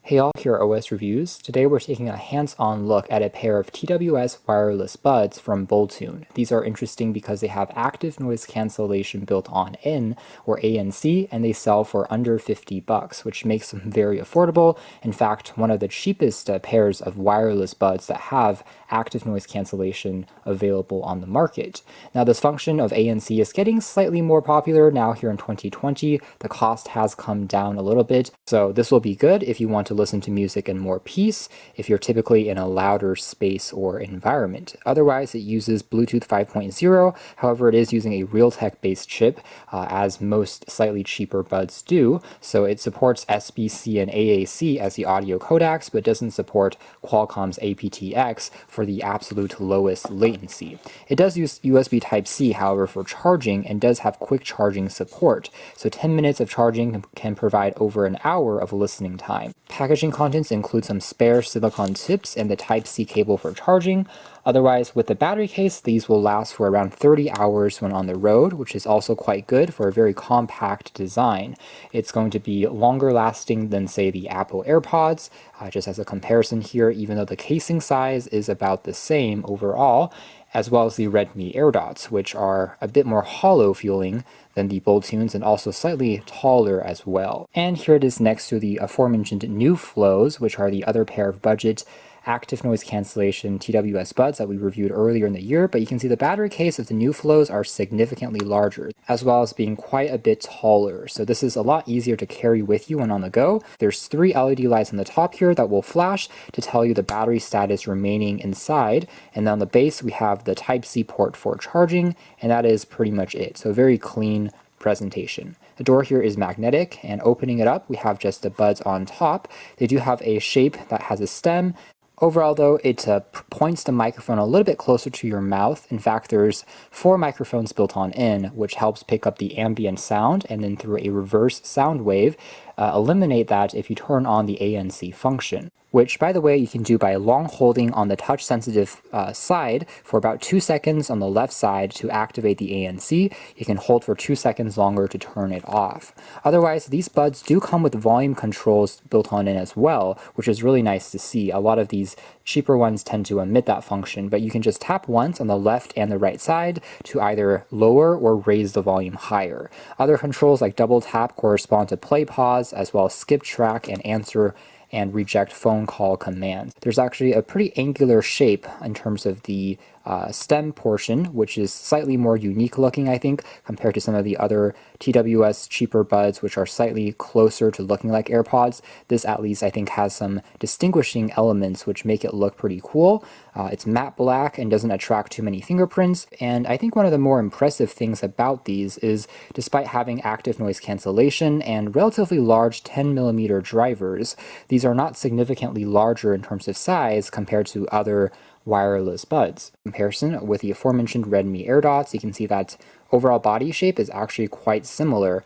Hey all, here are OS Reviews. Today we're taking a hands-on look at a pair of TWS wireless buds from Boltune. These are interesting because they have active noise cancellation built on in, or ANC, and they sell for under $50, which makes them very affordable. In fact, one of the cheapest pairs of wireless buds that have active noise cancellation available on the market. Now this function of ANC is getting slightly more popular now here in 2020. The cost has come down a little bit, so this will be good if you want to listen to music in more peace, if you're typically in a louder space or environment. Otherwise, it uses Bluetooth 5.0, however it is using a Realtek based chip, as most slightly cheaper buds do, so it supports SBC and AAC as the audio codecs, but doesn't support Qualcomm's Aptx for the absolute lowest latency. It does use USB Type-C, however, for charging, and does have quick charging support, so 10 minutes of charging can provide over an hour of listening time. Packaging contents include some spare silicone tips and the Type-C cable for charging. Otherwise, with the battery case, these will last for around 30 hours when on the road, which is also quite good for a very compact design. It's going to be longer lasting than, say, the Apple AirPods, just as a comparison here, even though the casing size is about the same overall, as well as the Redmi AirDots, which are a bit more hollow feeling than the Boltunes and also slightly taller as well. And here it is next to the aforementioned new Flows, which are the other pair of budget active noise cancellation TWS buds that we reviewed earlier in the year, but you can see the battery case of the new Flows are significantly larger, as well as being quite a bit taller. So this is a lot easier to carry with you when on the go. There's 3 LED lights on the top here that will flash to tell you the battery status remaining inside, and then on the base we have the Type-C port for charging, and that is pretty much it. So very clean presentation. The door here is magnetic, and opening it up we have just the buds on top. They do have a shape that has a stem. Overall though, it points the microphone a little bit closer to your mouth. In fact, there's 4 microphones built on in, which helps pick up the ambient sound, and then through a reverse sound wave, eliminate that if you turn on the ANC function, which, by the way, you can do by long holding on the touch-sensitive side for about 2 seconds on the left side to activate the ANC. You can hold for 2 seconds longer to turn it off. Otherwise, these buds do come with volume controls built on in as well, which is really nice to see. A lot of these cheaper ones tend to omit that function, but you can just tap once on the left and the right side to either lower or raise the volume higher. Other controls like double tap correspond to play pause, as well as skip track and answer and reject phone call commands. There's actually a pretty angular shape in terms of the stem portion, which is slightly more unique looking, I think, compared to some of the other TWS cheaper buds, which are slightly closer to looking like AirPods. This, at least, I think has some distinguishing elements which make it look pretty cool. It's matte black and doesn't attract too many fingerprints, and I think one of the more impressive things about these is, despite having active noise cancellation and relatively large 10mm drivers, these are not significantly larger in terms of size compared to other wireless buds. In comparison with the aforementioned Redmi AirDots, you can see that overall body shape is actually quite similar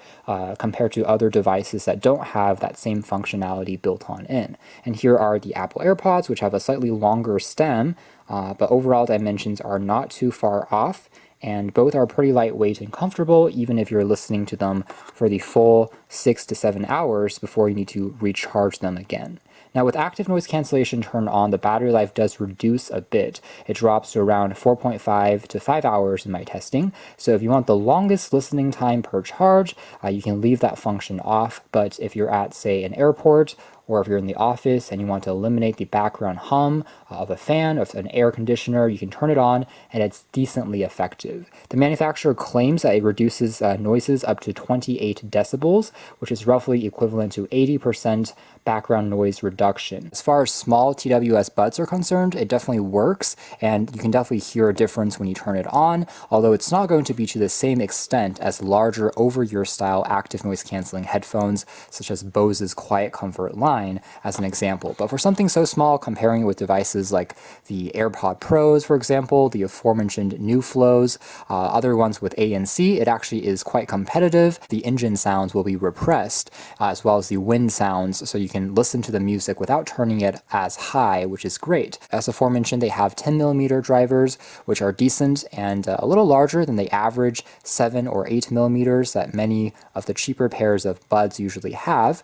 compared to other devices that don't have that same functionality built on in. And here are the Apple AirPods, which have a slightly longer stem, but overall dimensions are not too far off, and both are pretty lightweight and comfortable, even if you're listening to them for the full 6 to 7 hours before you need to recharge them again. Now, with active noise cancellation turned on, the battery life does reduce a bit. It drops to around 4.5 to 5 hours in my testing. So if you want the longest listening time per charge, you can leave that function off. But if you're at, say, an airport, or if you're in the office and you want to eliminate the background hum of a fan, of an air conditioner, you can turn it on, and it's decently effective. The manufacturer claims that it reduces noises up to 28 decibels, which is roughly equivalent to 80% background noise reduction. As far as small TWS buds are concerned, it definitely works, and you can definitely hear a difference when you turn it on, although it's not going to be to the same extent as larger over-ear style active noise cancelling headphones, such as Bose's Quiet Comfort line, as an example. But for something so small, comparing it with devices like the AirPod Pros, for example, the aforementioned new Flows, other ones with ANC, it actually is quite competitive. The engine sounds will be repressed, as well as the wind sounds, so you can listen to the music without turning it as high, which is great. As aforementioned, they have 10mm drivers, which are decent and a little larger than the average 7 or 8mm that many of the cheaper pairs of buds usually have.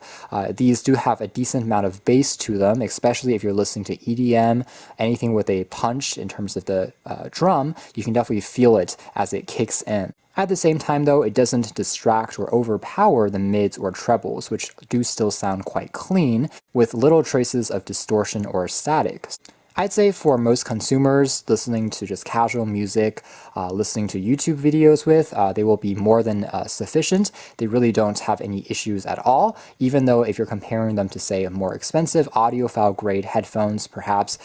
These do have a decent amount of bass to them, especially if you're listening to EDM, anything with a punch in terms of the drum, you can definitely feel it as it kicks in. At the same time though, it doesn't distract or overpower the mids or trebles, which do still sound quite clean, with little traces of distortion or static. I'd say for most consumers listening to just casual music, listening to YouTube videos with, they will be more than sufficient. They really don't have any issues at all, even though if you're comparing them to, say, a more expensive audiophile grade headphones, perhaps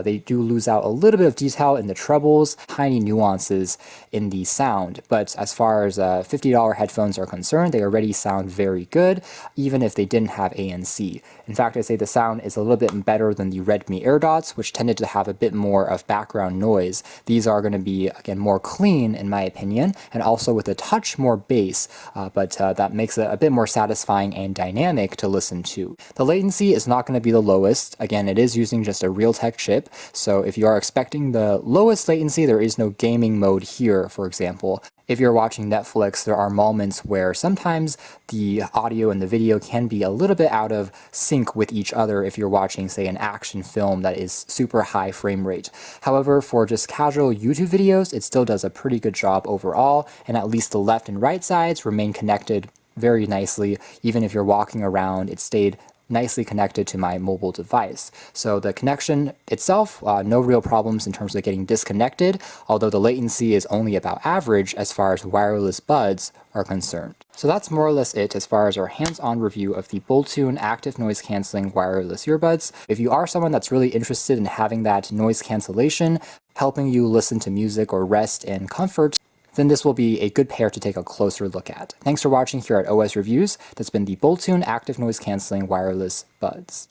they do lose out a little bit of detail in the trebles, tiny nuances in the sound. But as far as $50 headphones are concerned, they already sound very good, even if they didn't have ANC. In fact, I'd say the sound is a little bit better than the Redmi AirDots, which tended to have a bit more of background noise. These are going to be, again, more clean in my opinion, and also with a touch more bass, but that makes it a bit more satisfying and dynamic to listen to. The latency is not going to be the lowest. Again, it is using just a Realtek chip, so if you are expecting the lowest latency, there is no gaming mode here, for example. If you're watching Netflix, there are moments where sometimes the audio and the video can be a little bit out of sync with each other if you're watching, say, an action film that is super high frame rate. However, for just casual YouTube videos, it still does a pretty good job overall, and at least the left and right sides remain connected very nicely. Even if you're walking around, it stayed nicely connected to my mobile device. So the connection itself, no real problems in terms of getting disconnected, although the latency is only about average as far as wireless buds are concerned. So that's more or less it as far as our hands-on review of the Boltune active noise cancelling wireless earbuds. If you are someone that's really interested in having that noise cancellation, helping you listen to music or rest in comfort, then this will be a good pair to take a closer look at. Thanks for watching here at OS Reviews. That's been the Boltune Active Noise Cancelling Wireless Buds.